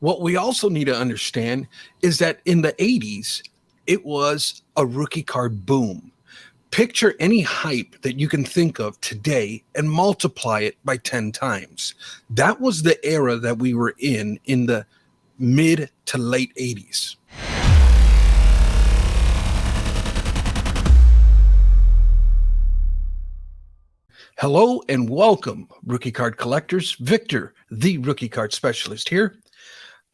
What we also need to understand is that in the 80s, it was a rookie card boom. Picture any hype that you can think of today and multiply it by 10 times. That was the era that we were in the mid to late 80s. Hello and welcome, rookie card collectors. Victor, the rookie card specialist here.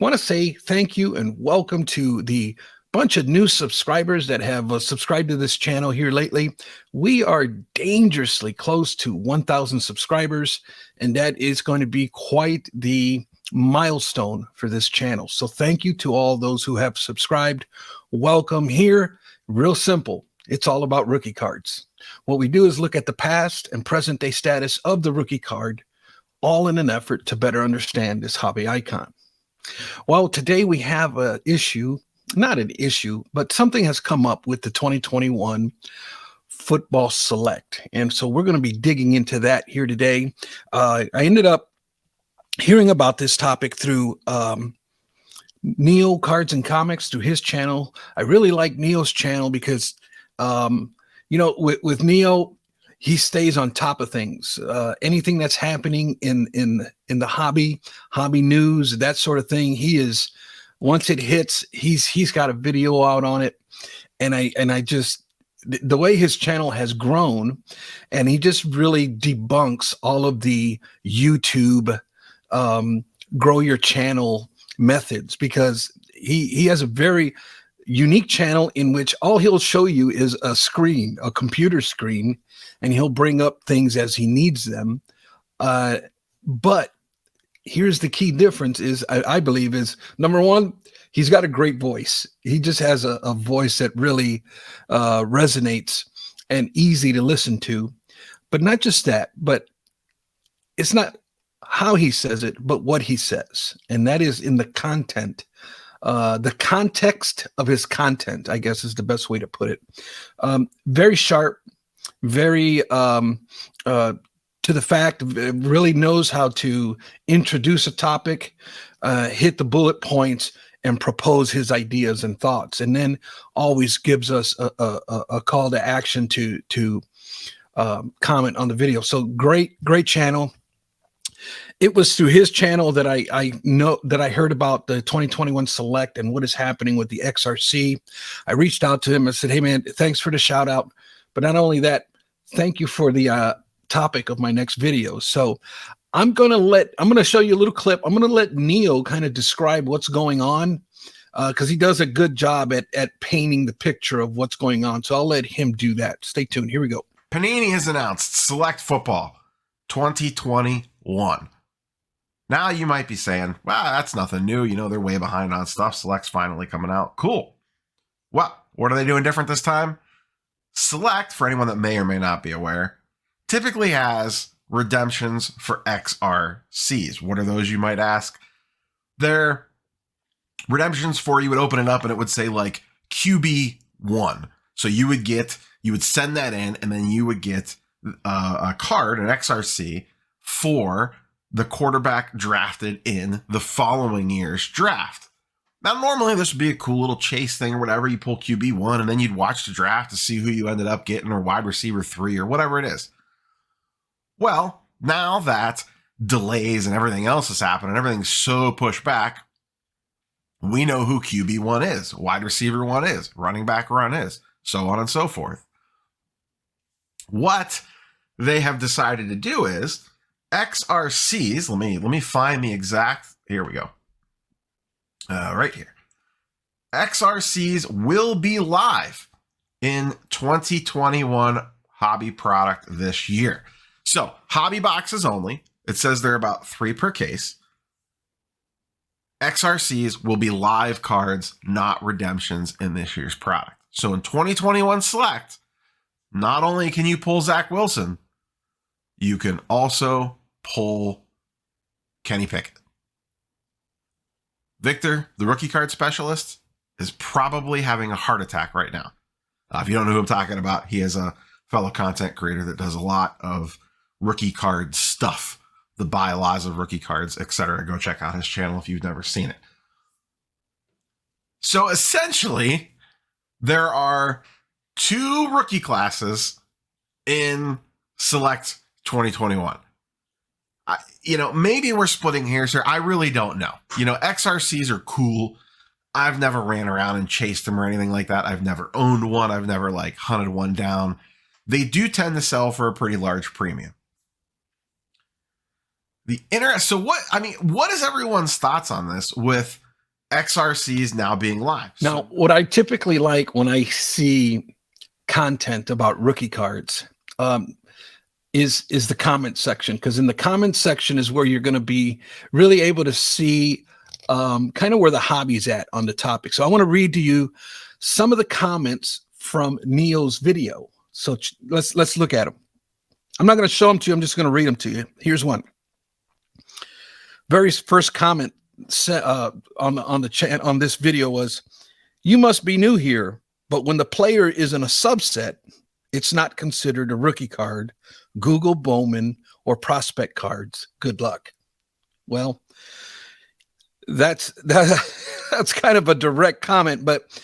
Want to say thank you and welcome to the bunch of new subscribers that have subscribed to this channel here lately. We are dangerously close to 1,000 subscribers, and that is going to be quite the milestone for this channel. So thank you to all those who have subscribed. Welcome here. Real simple. It's all about rookie cards. What we do is look at the past and present day status of the rookie card, all in an effort to better understand this hobby icon. Well, today we have an issue, not an issue, but something has come up with the 2021 Football Select. And so we're going to be digging into that here today. I ended up hearing about this topic through Neo Cards and Comics, through his channel. I really like Neo's channel because, with Neo, he stays on top of things. Anything that's happening in the hobby news, that sort of thing. He is, once it hits, he's got a video out on it. And I just, the way his channel has grown, and he just really debunks all of the YouTube grow your channel methods, because he has a very unique channel in which all he'll show you is a screen, a computer screen, and he'll bring up things as he needs them. But here's the key difference is, I believe, is number one, he's got a great voice. He just has a voice that really resonates and easy to listen to. But not just that, but it's not how he says it, but what he says. And that is in the content. The context of his content, I guess, is the best way to put it. Very sharp, very to the fact, really knows how to introduce a topic, hit the bullet points, and propose his ideas and thoughts, and then always gives us a call to action to comment on the video. So great channel. It was through his channel that I know that I heard about the 2021 Select and what is happening with the XRC. I reached out to him and said, "Hey man, thanks for the shout out. But not only that, thank you for the topic of my next video." So I'm going to show you a little clip. I'm going to let Neo kind of describe what's going on, because he does a good job at painting the picture of what's going on. So I'll let him do that. Stay tuned. Here we go. Panini has announced Select Football 2021. Now you might be saying, wow, that's nothing new. You know, they're way behind on stuff. Select's finally coming out. Cool. Well, what are they doing different this time? Select, for anyone that may or may not be aware, typically has redemptions for XRCs. What are those, you might ask? They're redemptions for, you would open it up and it would say like QB1. So you would send that in, and then you would get a card, an XRC, for the quarterback drafted in the following year's draft. Now, normally this would be a cool little chase thing or whatever. You pull QB1 and then you'd watch the draft to see who you ended up getting, or wide receiver 3 or whatever it is. Well, now that delays and everything else has happened and everything's so pushed back, we know who QB1 is, wide receiver 1 is, running back 1 is, so on and so forth. What they have decided to do is XRCs, let me find the exact, here we go. Right here. XRCs will be live in 2021 hobby product this year. So, hobby boxes only. It says they're about 3 per case. XRCs will be live cards, not redemptions, in this year's product. So in 2021 Select, not only can you pull Zach Wilson, you can also pull Kenny Pickett. Victor, the rookie card specialist, is probably having a heart attack right now. If you don't know who I'm talking about, he is a fellow content creator that does a lot of rookie card stuff, the bylaws of rookie cards, etc. Go check out his channel if you've never seen it. So essentially, there are 2 rookie classes in Select 2021. Maybe we're splitting hairs here. I really don't know. XRCs are cool. I've never ran around and chased them or anything like that. I've never owned one. I've never hunted one down. They do tend to sell for a pretty large premium. So what is everyone's thoughts on this with XRCs now being live? Now, what I typically like when I see content about rookie cards is the comment section, because in the comment section is where you're going to be really able to see kind of where the hobby's at on the topic. So I want to read to you some of the comments from Neo's video. So let's look at them. I'm not going to show them to you. I'm just going to read them to you. Here's one. Very first comment on this video was, "You must be new here, but when the player is in a subset, it's not considered a rookie card. Google Bowman or prospect cards. Good luck." Well, that's kind of a direct comment, but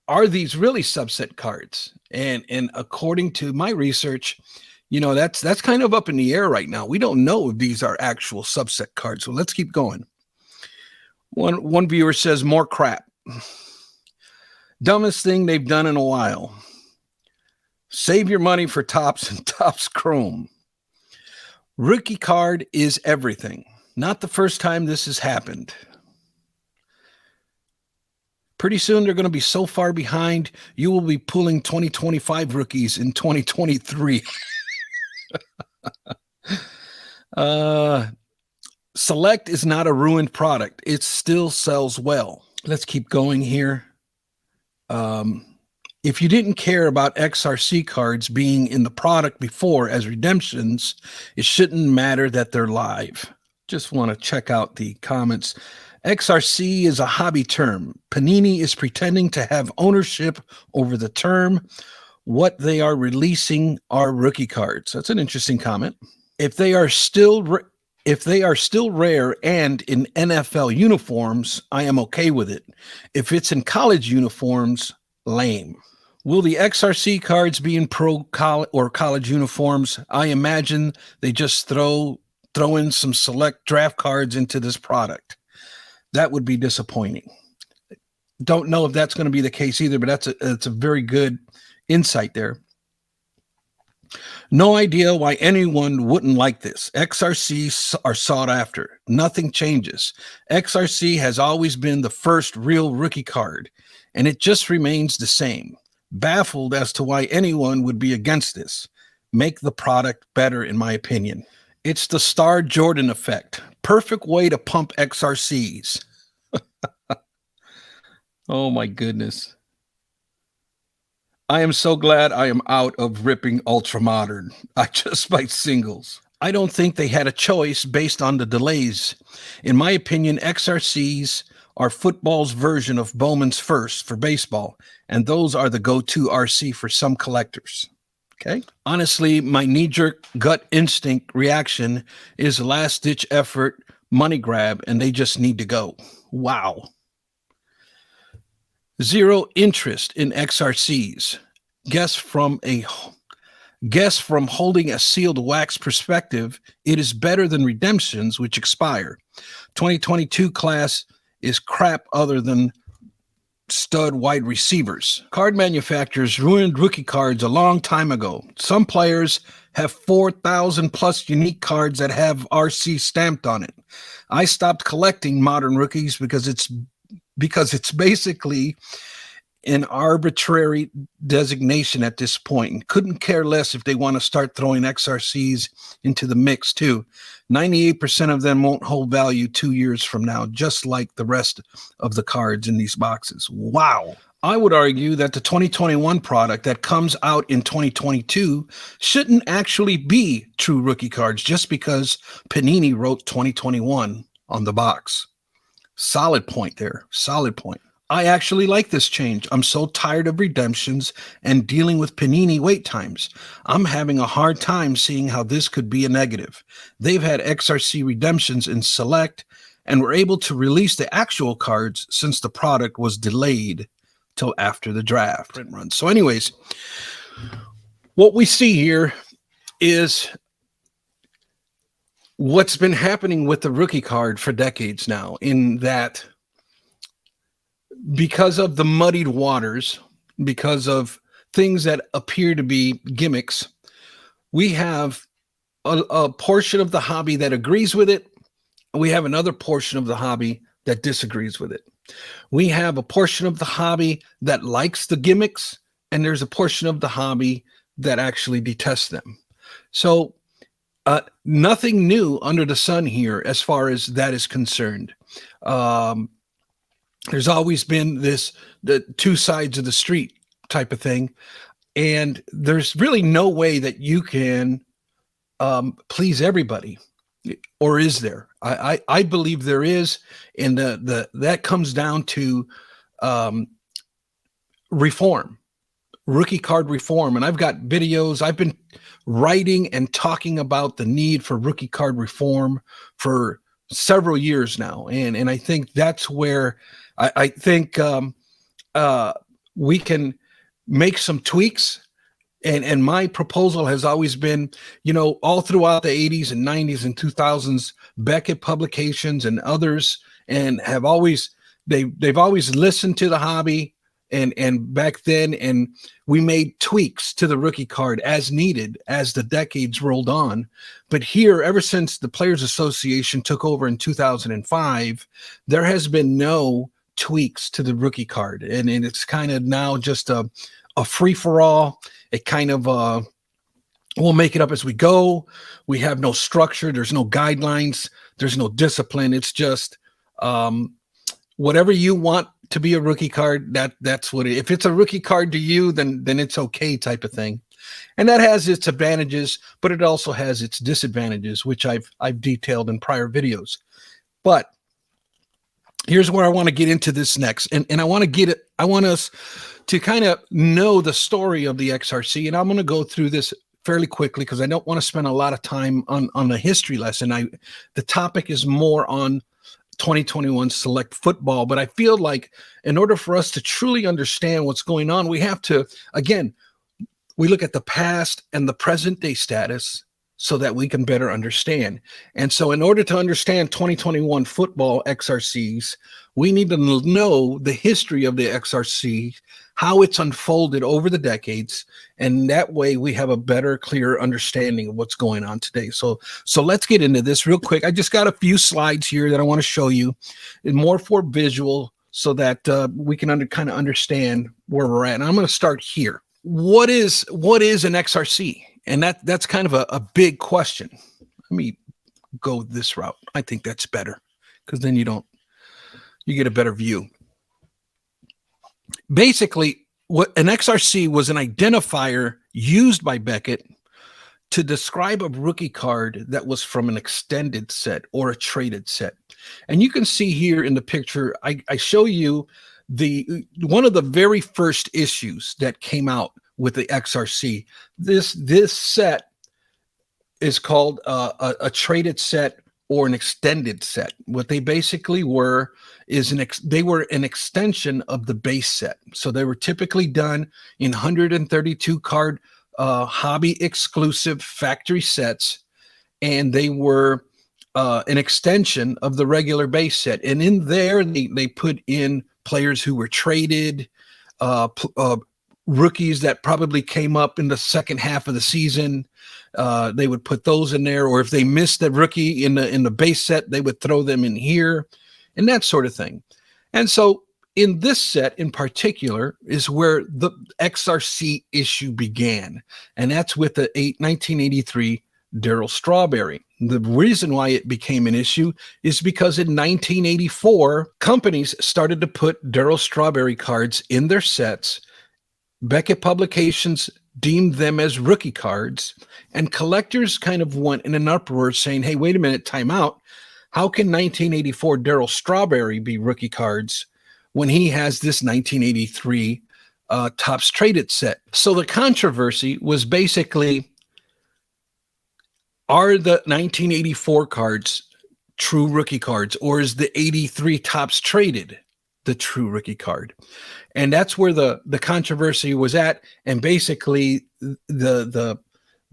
are these really subset cards? And according to my research, that's kind of up in the air right now. We don't know if these are actual subset cards. So let's keep going. One viewer says, "More crap. Dumbest thing they've done in a while. Save your money for Topps and Topps Chrome. Rookie card is everything. Not the first time this has happened. Pretty soon they're going to be so far behind, you will be pulling 2025 rookies in 2023. Select is not a ruined product. It still sells well." Let's keep going here. If you didn't care about XRC cards being in the product before as redemptions, it shouldn't matter that they're live. Just want to check out the comments. XRC is a hobby term. Panini is pretending to have ownership over the term. What they are releasing are rookie cards. That's an interesting comment. If they are still rare and in NFL uniforms, I am okay with it. If it's in college uniforms, lame. Will the XRC cards be in college uniforms? I imagine they just throw in some select draft cards into this product. That would be disappointing. Don't know if that's going to be the case either, but that's a very good insight there. No idea why anyone wouldn't like this. XRCs are sought after. Nothing changes. XRC has always been the first real rookie card, and it just remains the same. Baffled as to why anyone would be against this. Make the product better, in my opinion. It's the Star Jordan effect. Perfect way to pump XRCs. Oh my goodness. I am so glad I am out of ripping Ultra Modern. I just buy singles. I don't think they had a choice based on the delays. In my opinion, XRCs are football's version of Bowman's First for baseball, and those are the go-to RC for some collectors. Okay. Honestly, my knee-jerk gut instinct reaction is a last-ditch effort money grab, and they just need to go. Wow. Zero interest in XRCs. Guess from holding a sealed wax perspective, it is better than redemptions, which expire. 2022 class is crap other than stud wide receivers. Card manufacturers ruined rookie cards a long time ago. Some players have 4,000 plus unique cards that have RC stamped on it. I stopped collecting modern rookies because it's basically an arbitrary designation at this point. Couldn't care less if they want to start throwing XRCs into the mix too. 98% of them won't hold value 2 years from now, just like the rest of the cards in these boxes. Wow. I would argue that the 2021 product that comes out in 2022 shouldn't actually be true rookie cards just because Panini wrote 2021 on the box. Solid point there. Solid point. I actually like this change. I'm so tired of redemptions and dealing with Panini wait times. I'm having a hard time seeing how this could be a negative. They've had XRC redemptions in Select, and were able to release the actual cards since the product was delayed till after the draft print run. So anyways, what we see here is what's been happening with the rookie card for decades now, in that because of the muddied waters, because of things that appear to be gimmicks, we have a portion of the hobby that agrees with it. We have another portion of the hobby that disagrees with it. We have a portion of the hobby that likes the gimmicks, and there's a portion of the hobby that actually detests them. So nothing new under the sun here as far as that is concerned. There's always been the two sides of the street type of thing, and there's really no way that you can please everybody, or is there? I believe there is, and that comes down to reform, rookie card reform. And I've got videos. I've been writing and talking about the need for rookie card reform for several years now, and I think that's where I think we can make some tweaks. And my proposal has always been, all throughout the 80s and 90s and 2000s, Beckett Publications and others, and they've always listened to the hobby and back then, and we made tweaks to the rookie card as needed as the decades rolled on. But here, ever since the Players Association took over in 2005, there has been no tweaks to the rookie card, and it's kind of now just a free-for-all. It kind of we'll make it up as we go. We have no structure. There's no guidelines. There's no discipline. It's just whatever you want to be a rookie card. That's what if it's a rookie card to you, then it's okay, type of thing. And that has its advantages, but it also has its disadvantages, which I've detailed in prior videos. But here's where I want to get into this next, and I want us to kind of know the story of the XRC, and I'm going to go through this fairly quickly because I don't want to spend a lot of time on the history lesson. The topic is more on 2021 select football, but I feel like in order for us to truly understand what's going on, we have to, again, we look at the past and the present day status so that we can better understand. And so in order to understand 2021 football XRCs, we need to know the history of the XRC, how it's unfolded over the decades, and that way we have a better, clearer understanding of what's going on today. So let's get into this real quick. I just got a few slides here that I want to show you, and more for visual, so that we can kind of understand where we're at. And I'm going to start here. What is an XRC? And that's kind of a big question. Let me go this route. I think that's better, because then you get a better view. Basically, what an XRC was, an identifier used by Beckett to describe a rookie card that was from an extended set or a traded set. And you can see here in the picture, I show you one of the very first issues that came out with the XRC. This set is called a traded set or an extended set. What they basically were is they were an extension of the base set. So they were typically done in 132 card hobby exclusive factory sets, and they were an extension of the regular base set. And in there, they put in players who were traded, rookies that probably came up in the second half of the season. They would put those in there, or if they missed the rookie in the base set, they would throw them in here, and that sort of thing. And so in this set in particular is where the XRC issue began, and that's with the 1983 Darryl Strawberry. The reason why it became an issue is because in 1984, companies started to put Darryl Strawberry cards in their sets. Beckett Publications deemed them as rookie cards, and collectors kind of went in an uproar saying, hey, wait a minute, time out. How can 1984 Darryl Strawberry be rookie cards when he has this 1983 Topps Traded set? So the controversy was basically, are the 1984 cards true rookie cards, or is the 83 tops traded the true rookie card? And that's where the controversy was at. And basically the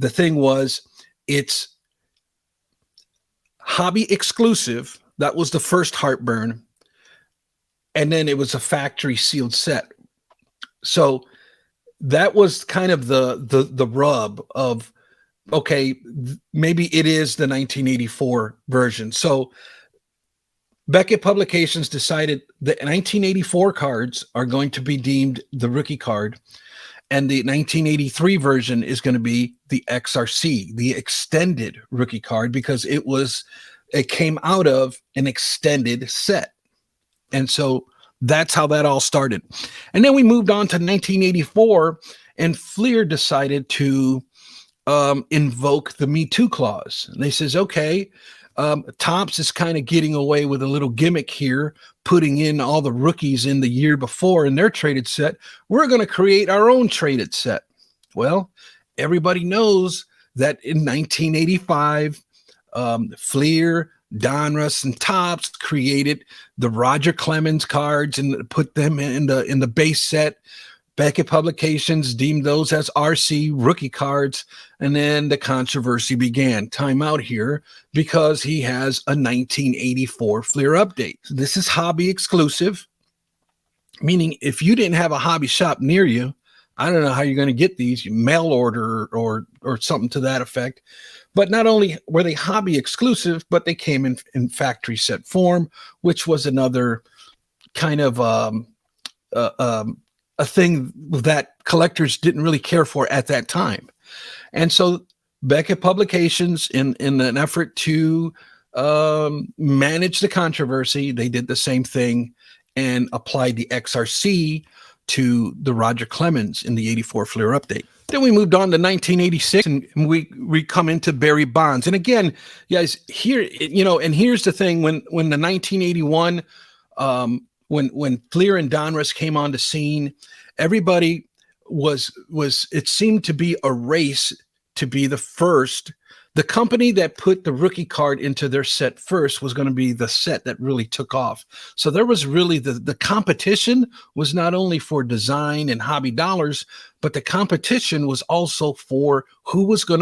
thing was, it's hobby exclusive. That was the first heartburn. And then it was a factory sealed set. So that was kind of the rub of, okay, maybe it is the 1984 version. So Beckett Publications decided the 1984 cards are going to be deemed the rookie card, and the 1983 version is going to be the XRC, the extended rookie card, because it came out of an extended set. And so that's how that all started. And then we moved on to 1984, and Fleer decided to invoke the Me Too clause. And they says, okay, Topps is kind of getting away with a little gimmick here, putting in all the rookies in the year before in their traded set. We're going to create our own traded set. Well, everybody knows that in 1985, Fleer, Donruss, and Topps created the Roger Clemens cards and put them in the base set. Beckett Publications deemed those as RC rookie cards, and then the controversy began. Time out here, because he has a 1984 Fleer update. This is hobby exclusive, meaning if you didn't have a hobby shop near you, I don't know how you're going to get these, you mail order or something to that effect. But not only were they hobby exclusive, but they came in factory set form, which was another kind of a thing that collectors didn't really care for at that time. And so Beckett Publications, in an effort to manage the controversy, they did the same thing and applied the XRC to the Roger Clemens in the 84 Fleer update. Then we moved on to 1986, and we come into Barry Bonds. And again, guys, here, and here's the thing, when the 1981, when Fleer and Donruss came on the scene, everybody was it seemed to be a race to be the first. The company that put the rookie card into their set first was going to be the set that really took off. So there was really the competition was not only for design and hobby dollars, but the competition was also for what was going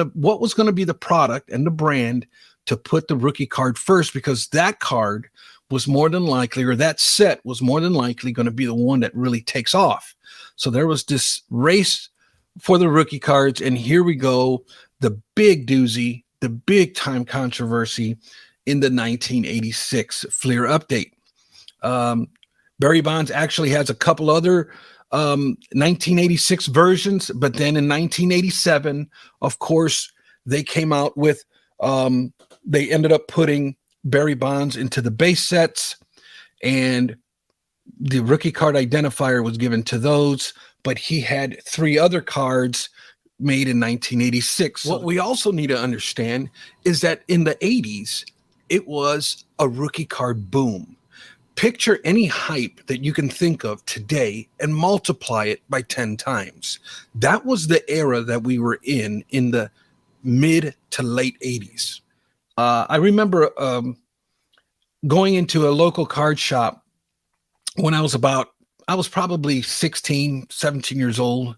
to be the product and the brand to put the rookie card first, because that card was more than likely, or that set was more than likely going to be the one that really takes off. So there was this race for the rookie cards. And here we go. The big doozy, the big time controversy in the 1986 Fleer update. Barry Bonds actually has a couple other 1986 versions, but then in 1987, of course, they came out with, they ended up putting Barry Bonds into the base sets, and the rookie card identifier was given to those, but he had 3 other cards made in 1986. What we also need to understand is that in the 80s, it was a rookie card boom. Picture any hype that you can think of today and multiply it by 10 times. That was the era that we were in the mid to late 80s. I remember going into a local card shop when I was probably 16, 17 years old.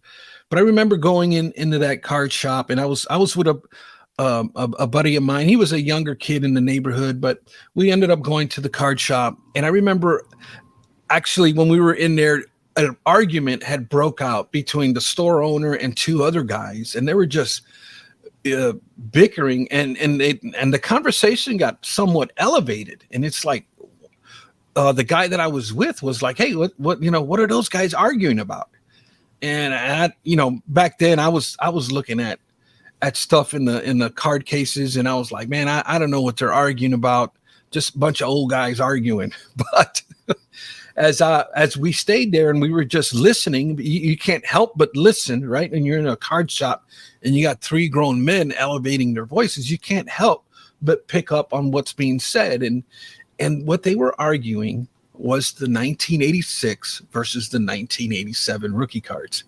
But I remember going into that card shop, and I was with a buddy of mine. He was a younger kid in the neighborhood, but we ended up going to the card shop. And I remember actually when we were in there, an argument had broke out between the store owner and 2 other guys, and they were just bickering, and the conversation got somewhat elevated. And it's like, the guy that I was with was like, "Hey, what are those guys arguing about?" And back then I was looking at stuff in the card cases, and I was like, man, I don't know what they're arguing about. Just a bunch of old guys arguing. But as we stayed there and we were just listening, you can't help but listen, right? And you're in a card shop and you got 3 grown men elevating their voices. You can't help but pick up on what's being said. And what they were arguing was the 1986 versus the 1987 rookie cards.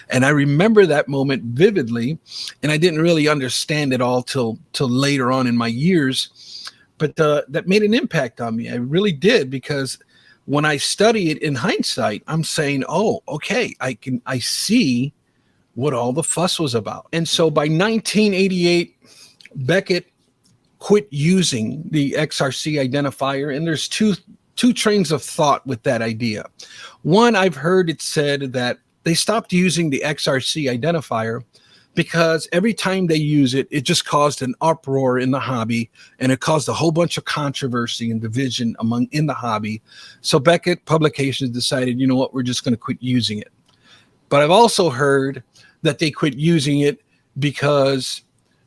And I remember that moment vividly, and I didn't really understand it all till later on in my years. but that made an impact on me. I really did, because when I study it in hindsight, I'm saying, oh, okay, I see what all the fuss was about. And so by 1988, Beckett quit using the XRC identifier, and there's two trains of thought with that idea. One, I've heard it said that they stopped using the XRC identifier because every time they use it, it just caused an uproar in the hobby, and it caused a whole bunch of controversy and division in the hobby. So Beckett Publications decided, you know what, we're just going to quit using it. But I've also heard that they quit using it because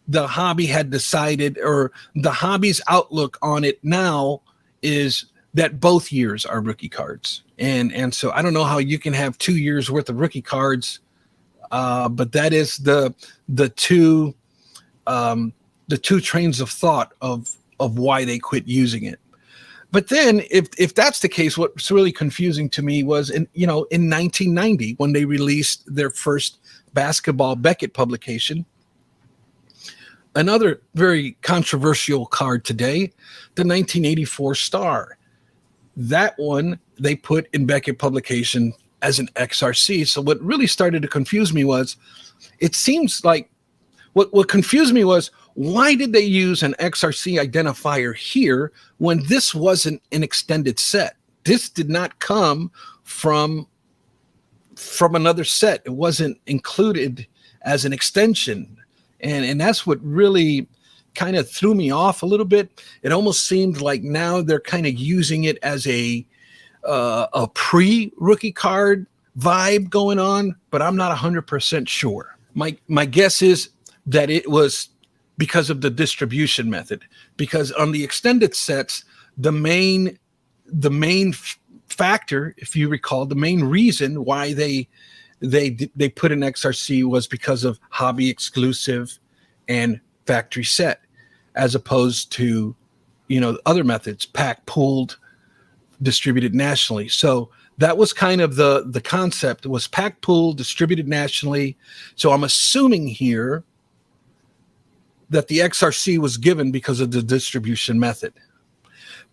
the hobby had decided, or the hobby's outlook on it now is that both years are rookie cards. And so I don't know how you can have 2 years worth of rookie cards, but that is the two trains of thought of why they quit using it. But then if that's the case, what's really confusing to me was in 1990, when they released their first basketball Beckett publication, another very controversial card today, the 1984 Star. That one they put in Beckett publication as an XRC. So what really started to confuse me was, it seems like what confused me was, why did they use an XRC identifier here when this wasn't an extended set? This did not come from another set. It wasn't included as an extension. And that's what really kind of threw me off a little bit. It almost seemed like now they're kind of using it as a pre-rookie card vibe going on, but I'm not 100% sure. My guess is that it was because of the distribution method, because on the extended sets, the main factor, if you recall, the main reason why they put an XRC was because of hobby exclusive and factory set, as opposed to other methods, pack, pooled, distributed nationally. So that was kind of the concept. It was pack, pooled, distributed nationally. So I'm assuming here that the XRC was given because of the distribution method.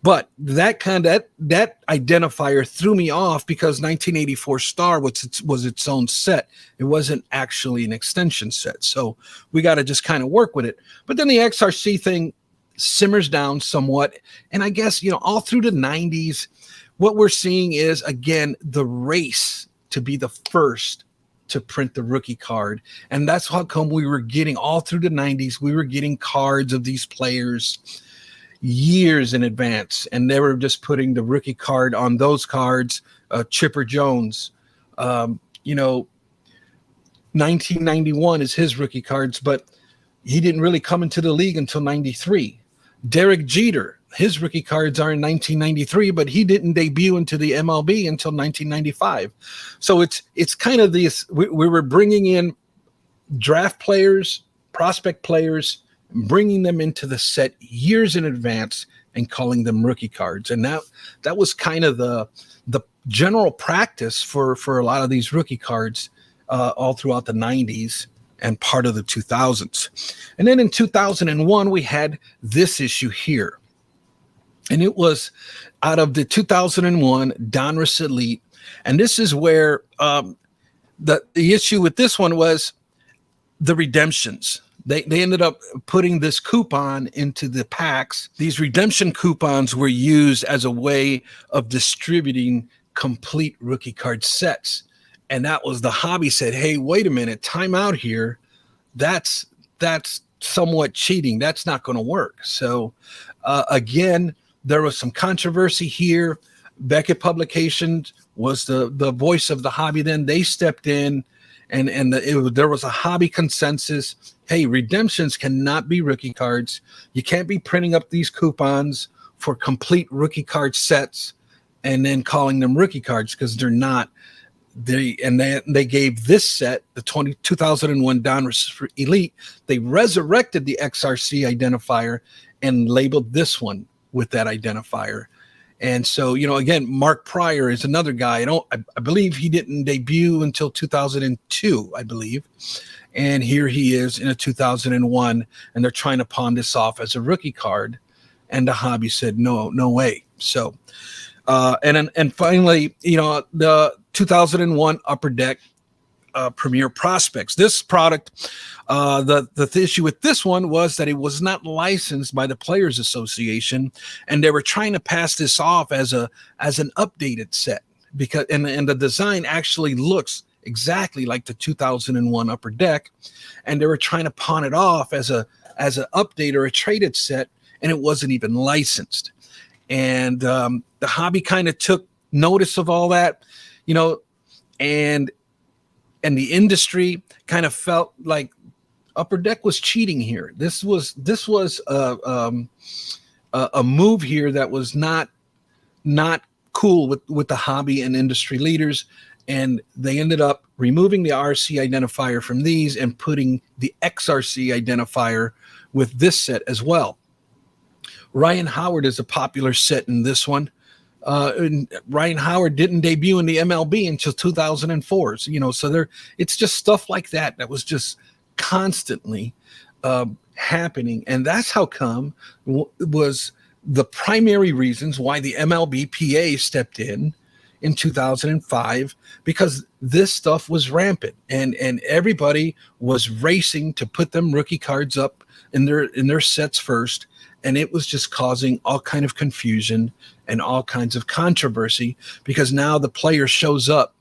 But that identifier threw me off, because 1984 Star was its own set. It wasn't actually an extension set. So we got to just kind of work with it. But then the XRC thing simmers down somewhat. And I guess, all through the 90s, what we're seeing is, again, the race to be the first to print the rookie card. And that's how come we were getting, all through the 90s, we were getting cards of these players years in advance, and they were just putting the rookie card on those cards. Chipper Jones, 1991 is his rookie cards, but he didn't really come into the league until 93. Derek Jeter, his rookie cards are in 1993, but he didn't debut into the MLB until 1995. So it's kind of this, we were bringing in draft players, prospect players, bringing them into the set years in advance and calling them rookie cards. And that was kind of the general practice for a lot of these rookie cards all throughout the 90s and part of the 2000s. And then in 2001, we had this issue here. And it was out of the 2001 Donruss Elite. And this is where the issue with this one was the redemptions. They ended up putting this coupon into the packs. These redemption coupons were used as a way of distributing complete rookie card sets. And that was, the hobby said, hey, wait a minute, time out here. That's somewhat cheating. That's not going to work. So again, there was some controversy here. Beckett Publications was the voice of the hobby then. They stepped in, and there was a hobby consensus. Hey, redemptions cannot be rookie cards. You can't be printing up these coupons for complete rookie card sets and then calling them rookie cards, because they're not. They gave this set, the 2001 Donruss Elite, they resurrected the XRC identifier and labeled this one with that identifier. And so, again, Mark Pryor is another guy. I believe he didn't debut until 2002, I believe. And here he is in a 2001, and they're trying to pawn this off as a rookie card. And the hobby said, no way. So, and finally, the 2001 Upper Deck Premier Prospects. This product, the issue with this one was that it was not licensed by the Players Association, and they were trying to pass this off as an updated set, because and the design actually looks exactly like the 2001 Upper Deck, and they were trying to pawn it off as an update or a traded set, and it wasn't even licensed. And the hobby kind of took notice of all that, and the industry kind of felt like Upper Deck was cheating here. This was a move here that was not cool with the hobby and industry leaders, and they ended up removing the RC identifier from these and putting the XRC identifier with this set as well. Ryan Howard is a popular set in this one. And Ryan Howard didn't debut in the MLB until 2004. So it's just stuff like that was just constantly happening, and that's how come was the primary reasons why the MLBPA stepped in 2005, because this stuff was rampant, and everybody was racing to put them rookie cards up in their sets first. And it was just causing all kind of confusion and all kinds of controversy, because now the player shows up,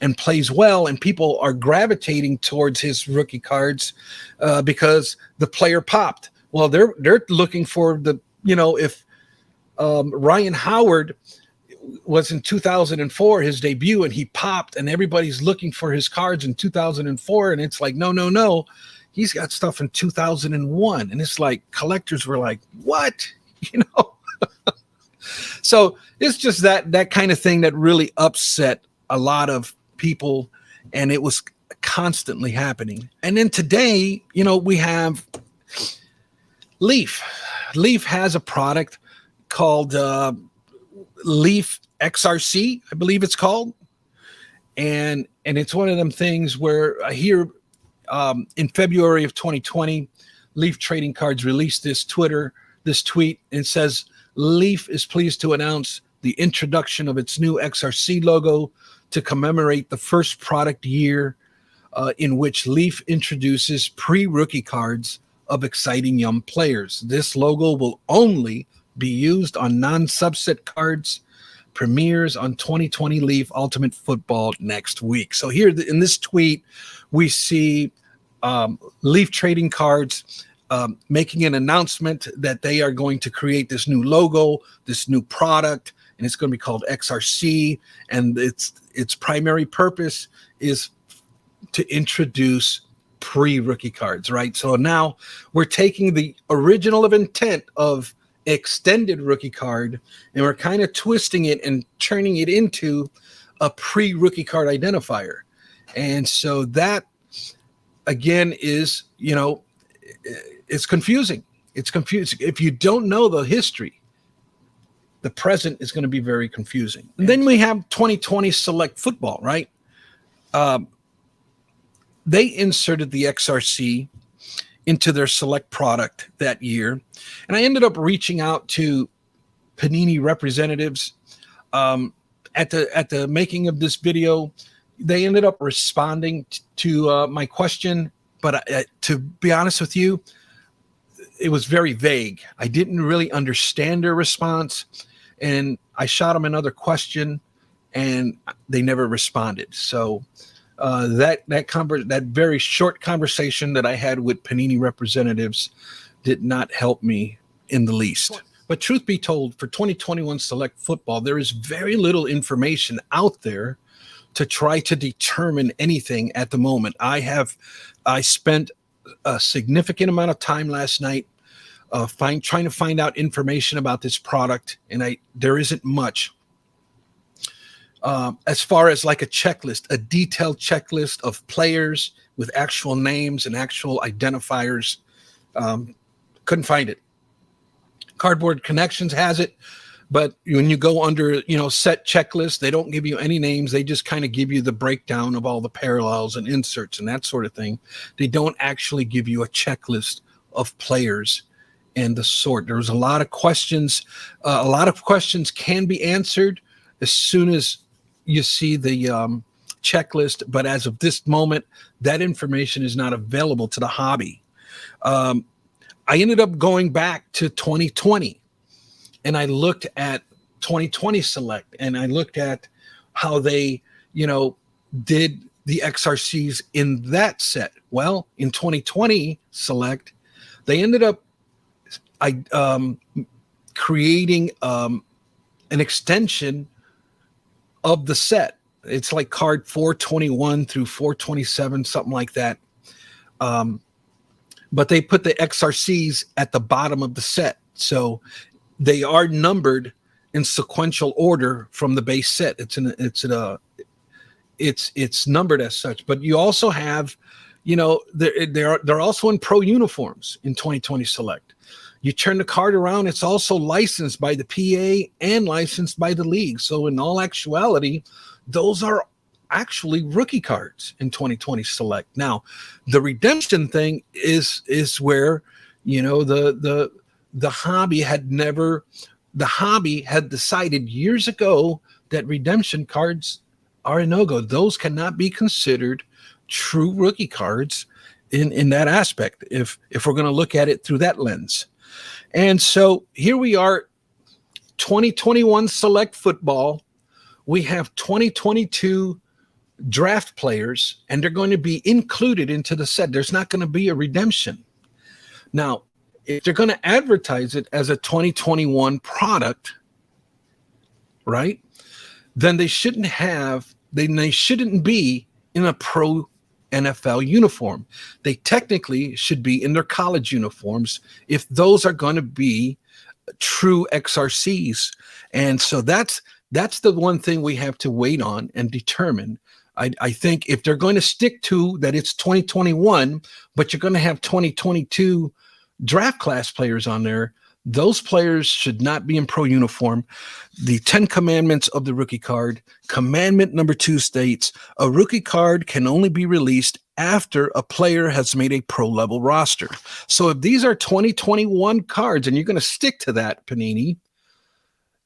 and plays well, and people are gravitating towards his rookie cards because the player popped. Well, they're looking for if Ryan Howard was in 2004, his debut, and he popped, and everybody's looking for his cards in 2004, and it's like, no. He's got stuff in 2001. And it's like collectors were like, what? So it's just that kind of thing that really upset a lot of people. And it was constantly happening. And then today, we have Leaf. Leaf has a product called Leaf XRC, I believe it's called. And it's one of them things where here, in February of 2020, Leaf Trading Cards released this tweet, and says, Leaf is pleased to announce the introduction of its new XRC logo to commemorate the first product year in which Leaf introduces pre-rookie cards of exciting young players. This logo will only be used on non-subset cards, premieres on 2020 Leaf Ultimate Football next week. So here in this tweet, we see Leaf Trading Cards making an announcement that they are going to create this new logo, this new product, and it's going to be called XRC. And its primary purpose is to introduce pre-rookie cards, right? So now we're taking the original of intent of extended rookie card, and we're kind of twisting it and turning it into a pre-rookie card identifier. And so that, again, is, it's confusing. It's confusing. If you don't know the history, the present is going to be very confusing. And then we have 2020 Select Football, right? They inserted the XRC into their Select product that year. And I ended up reaching out to Panini representatives at the making of this video. They ended up responding to my question, but to be honest with you, it was very vague. I didn't really understand their response, and I shot them another question, and they never responded. So that very short conversation that I had with Panini representatives did not help me in the least. But truth be told, for 2021 Select Football, there is very little information out there to try to determine anything at the moment. I spent a significant amount of time last night trying to find out information about this product, and there isn't much. As far as like a checklist, a detailed checklist of players with actual names and actual identifiers, couldn't find it. Cardboard Connections has it, but when you go under, set checklist, they don't give you any names. They just kind of give you the breakdown of all the parallels and inserts and that sort of thing. They don't actually give you a checklist of players and the sort. There was a lot of questions. A lot of questions can be answered as soon as you see the checklist, but as of this moment, that information is not available to the hobby. I ended up going back to 2020, and I looked at 2020 Select, and I looked at how they, did the XRCs in that set. Well, in 2020 Select, they ended up creating an extension of the set. It's like card 421 through 427, something like that. But they put the XRCs at the bottom of the set. So they are numbered in sequential order from the base set. It's numbered as such. But you also have, they're also in pro uniforms in 2020 Select. You turn the card around, it's also licensed by the PA and licensed by the league. So in all actuality, those are actually rookie cards in 2020 Select. Now, the redemption thing is where, the hobby had decided years ago that redemption cards are a no-go. Those cannot be considered true rookie cards in that aspect, if we're going to look at it through that lens. And so here we are, 2021 Select Football. We have 2022 draft players, and they're going to be included into the set. There's not going to be a redemption. Now, if they're going to advertise it as a 2021 product, right, then they shouldn't be in a pro NFL uniform. They technically should be in their college uniforms if those are going to be true XRCs. And so that's the one thing we have to wait on and determine. I think if they're going to stick to that, it's 2021, but you're going to have 2022 draft class players on there, those players should not be in pro uniform. The 10 commandments of the rookie card, commandment number 2 states, a rookie card can only be released after a player has made a pro level roster. So if these are 2021 cards and you're going to stick to that, Panini,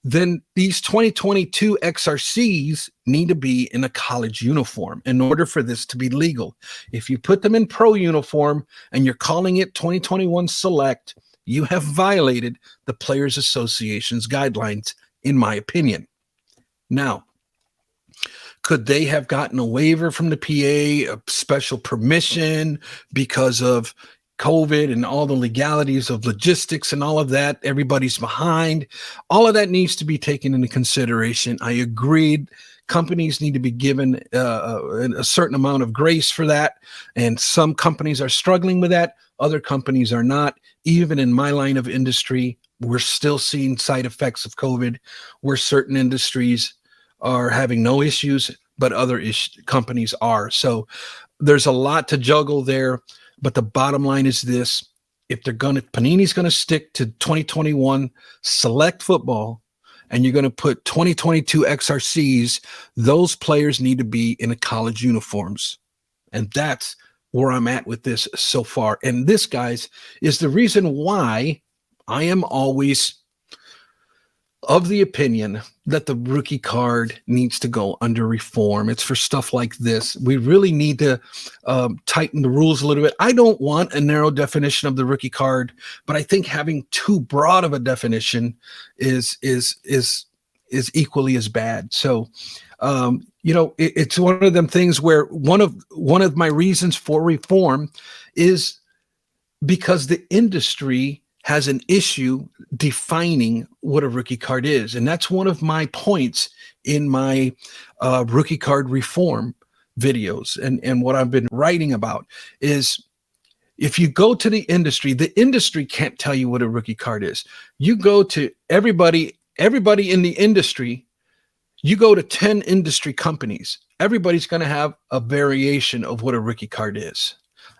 then these 2022 XRCs need to be in a college uniform in order for this to be legal. If you put them in pro uniform and you're calling it 2021 Select, you have violated the Players Association's guidelines, in my opinion. Now, could they have gotten a waiver from the PA, a special permission because of COVID and all the legalities of logistics and all of that? Everybody's behind. All of that needs to be taken into consideration. I agreed. Companies need to be given a certain amount of grace for that. And some companies are struggling with that. Other companies are not. Even in my line of industry, we're still seeing side effects of COVID, where certain industries are having no issues, but other companies are. So there's a lot to juggle there. But the bottom line is this: if Panini's going to stick to 2021 Select Football, and you're going to put 2022 XRCs, those players need to be in a college uniforms. And that's where I'm at with this so far. And this, guys, is the reason why I am always of the opinion that the rookie card needs to go under reform. It's for stuff like this. We really need to tighten the rules a little bit. I don't want a narrow definition of the rookie card, but I think having too broad of a definition is equally as bad. So, it's one of them things where one of my reasons for reform is because the industry has an issue defining what a rookie card is. And that's one of my points in my rookie card reform videos. And what I've been writing about is, if you go to the industry can't tell you what a rookie card is. You go to everybody in the industry, you go to 10 industry companies, everybody's going to have a variation of what a rookie card is.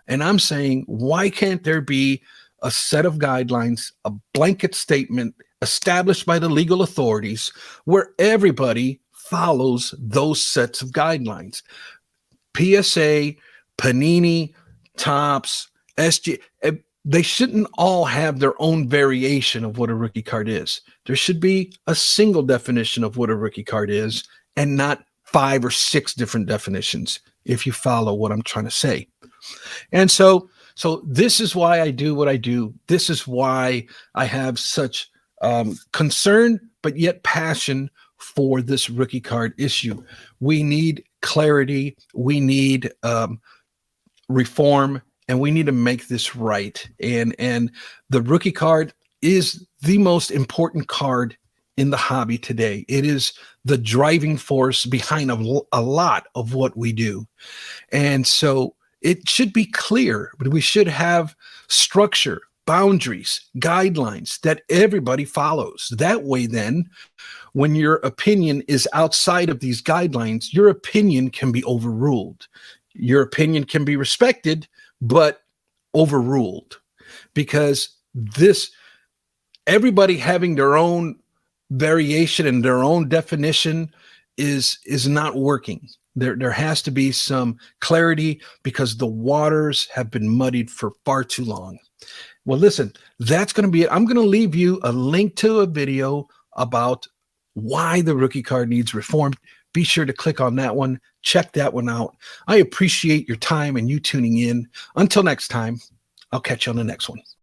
And I'm saying, why can't there be a set of guidelines, a blanket statement established by the legal authorities where everybody follows those sets of guidelines? PSA, Panini, Topps, SG, they shouldn't all have their own variation of what a rookie card is. There should be a single definition of what a rookie card is and not 5 or 6 different definitions, if you follow what I'm trying to say. And so this is why I do what I do. This is why I have such concern, but yet passion for this rookie card issue. We need clarity. We need reform, and we need to make this right. And the rookie card is the most important card in the hobby today. It is the driving force behind a lot of what we do. And so it should be clear, but we should have structure, boundaries, guidelines that everybody follows. That way, then, when your opinion is outside of these guidelines, your opinion can be overruled. Your opinion can be respected, but overruled, because everybody having their own variation and their own definition is not working. There has to be some clarity, because the waters have been muddied for far too long. Well, listen, that's going to be it. I'm going to leave you a link to a video about why the rookie card needs reform. Be sure to click on that one. Check that one out. I appreciate your time and you tuning in. Until next time, I'll catch you on the next one.